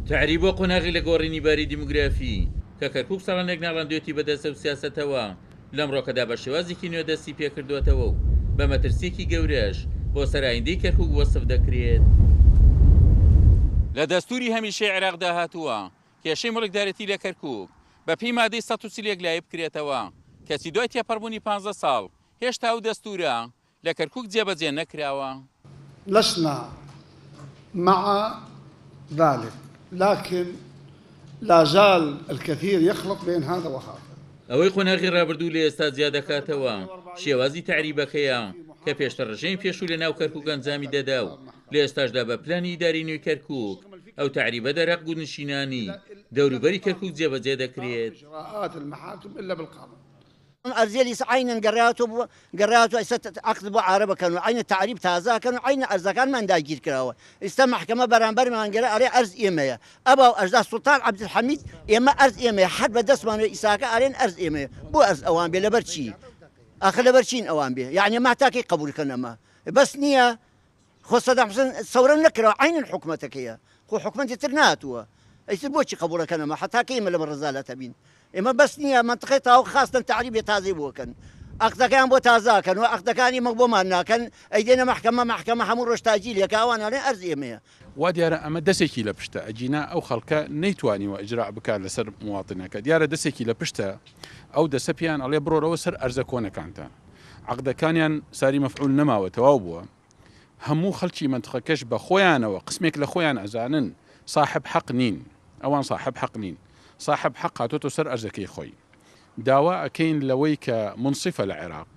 تعریب بۆ قۆناغی لە گۆڕینی باری دیموگرافی کە کەرکووک ساڵانێک ناڵاندوێتی بەدەستە و سیاسەتەوە لەم ڕۆکەدا بە شێوازێکی نوێ دەستی پێکردوێتەوە و بە مەترسیەکی گەورەش بۆ سەرایندەی کەرکووک وەسف دەکرێت. لە دەستوری هەمیشەی عێراقدا هاتووە کێشەی مڵکدارەتی لە کەرکووک بە پێی مادەی 130 لایە بکرێتەوە کەسی دوای تێپەڕبوونی 15 ساڵ هێشتا ئەو دەستورە لە کەرکووک جێبەجێ نەکراوە. لسنا مع ذلك لكن لا زال الكثير يخلط بين هذا وهذا. ئەوەی قۆناغی ڕابردوو لە ئێستا زیاد دەکاتەوە شێوازی تعریبەکەیە کە پێشتر ڕژەی پێشوو لە ناو کەرکووک ئەنجامی دەدا و لە ئێستاشدا بە پلانی ئیداری نوێی کەرکووک ئەو تعریبە دەرەق و نشینانی دەوروبەری کەرکووک جێبەجێ دەکرێت. أرزيليس عين قراتو عقد بو عربة كانوا عين التعريب تازا كانوا عين أرزا كان من داجير كراوة استمع محكمة برانبر من قرا عليه أرز إيميا أبا أجداد السلطان عبد الحميد إما أرز إيميا حد بدس من إساكا علين أرز إيميا بو أرز أوان بي لبرشي آخر لبرشين أوان بي يعني ما تاكي قبول كنما بس نية خو صدام حسن ثورة نكرة عين الحكمتك هي خو حكمتي ترناتوا ايش بوشي قبول كنما حتى كيما لما الرزالة تبين إما بس نية منطقتها وخاصة تعريب تازي بوكن أخذ كان بو تازا كان وأخذ كان مقبوم عنا كان أيدينا محكمة حمور رشتاجيل يا كاوان على أرز إيميا وديارة أما دسكي لبشتا أجينا أو خلقا نيتواني وإجراء بكار لسر مواطنك ديارة دسكي لبشتا أو دسبيان على برو روسر أرزكونا كانتا عقد كانيان ساري مفعول نما وتوابوا همو خلشي منطقة كش بخويانا وقسمك لخويان أزانن صاحب حق نين أوان صاحب حق نين صاحب حق هاتوتو سر أرزكي خوي داوا أكين لويك منصفة للعراق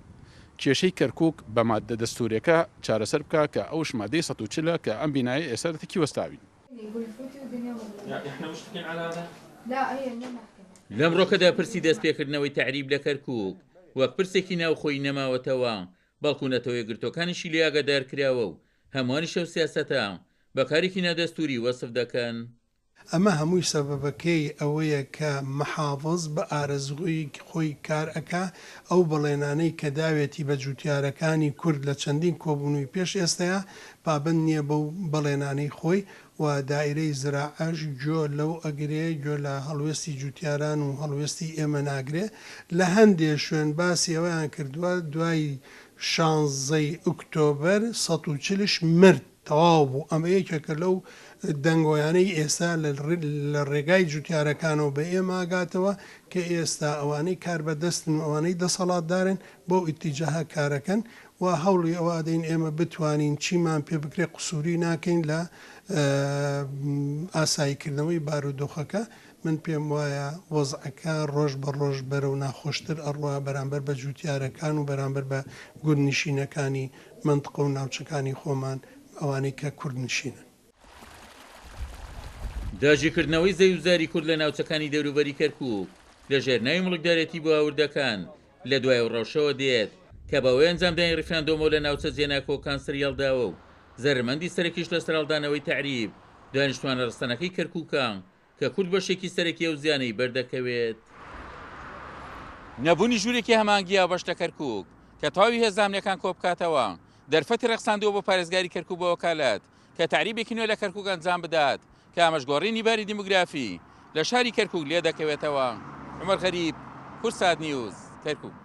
كيشي كركوك بمادة دستوريكا شار سربكا كأوش مادي سطو تشلا كأم بناي إسارتكي وستاوين. احنا مشتكين على هذا؟ لا هي لم روكدا برسي دەست پێکردنەوەی تعریب لە کەرکووک وەک پرسێکی ناوخۆی نەماوەتەوە بەڵکو نەتەوەی گرتوەکانیشی لێ ئاگادارکراوە و هەمووانیش ئەو سیاسەتە بەکارێکی نادەستوری وەسف دەکەن. ئەمە هەمووی سەبەبەکەی ئەوەیە کە محافظ بە ئارەزوی خۆی کار ئەکا ئەو بەڵێنانەی کە داوێتی بە جوتیارەکانی کورد لە چەندین کۆبوونەوەی پێش ئێستەیە پابند نییە بەو بەڵێنانەی خۆی و دائیرەی زراعەش گوێ لەو ئەگرێ گوێ لە هەڵوێستی جوتیاران و هەڵوێستی ئێمە ناگرێ لە هەندێک شوێن باسی ئەوەیان کردووە دوای 16 ئۆکتۆبەر 140 مرد تەواو بوو ئەمە یەکێکە لەو دەنگۆیانەی ئێستا لە ڕێگای جوتیارەکانەوە بە ئێمە ئاگاتەوە کە ئێستا ئەوانەی کار بەدەستن ئەوانەی دەسەڵاتدارن بۆ ئیتیجاها کارەکەن و هەوڵی ئەوە دەین ئێمە بتوانین چیمان پێ بکرێ قسووری ناکەین لە ئاساییکردنەوەی بارودۆخەکە من پێم وایە وەزعەکە ڕۆژ بە ڕۆژ بەرەو ناخۆشتر ئەڕوا بەرامبەر بە جوتیارەکان و بەرامبەر بە گوندنشینەکانی منطقە و ناوچەکانی خۆمان ئەوانەی کە کوردنشینن. داژیکردنەوەی زەویزاری کورد لە ناوچەکانی دەوروبەری کەرکووک لە ژێرناوی مڵکدارەتی بۆ هاوردەکان لە دوای ڕەوشەوە دێت کە بەوەی ئەنجامدانی ڕیفراندۆمەوە لە ناوچە جێناکۆکان سریاڵداوە و زەرمەندی سەرەکیش لە سەرهەڵدانەوەی تعریب دانیشتوانە ڕستەنەکەی کەرکووکە کە کورد بەشێکی سەرەکی ئەو زیانەی بەردەکەوێت. نەبوونی ژوورێکی هەمانگییا بەشتە کەرکووک کە تەواوی هێزانامەکان کۆبکاتەوە دەرفەتی ڕەخساندەوە بۆ پارێزگاری کەرکووک بە وەکالەت کە تعریبێکی نوێ لە کەرکووک ئەنجام بدات کە ئامەژگۆڕینی باری دیموگرافی لە شاری کەرکووک لێ دەکەوێتەوە. عومەر غەریب، کورسات نیوز، کەرکووک.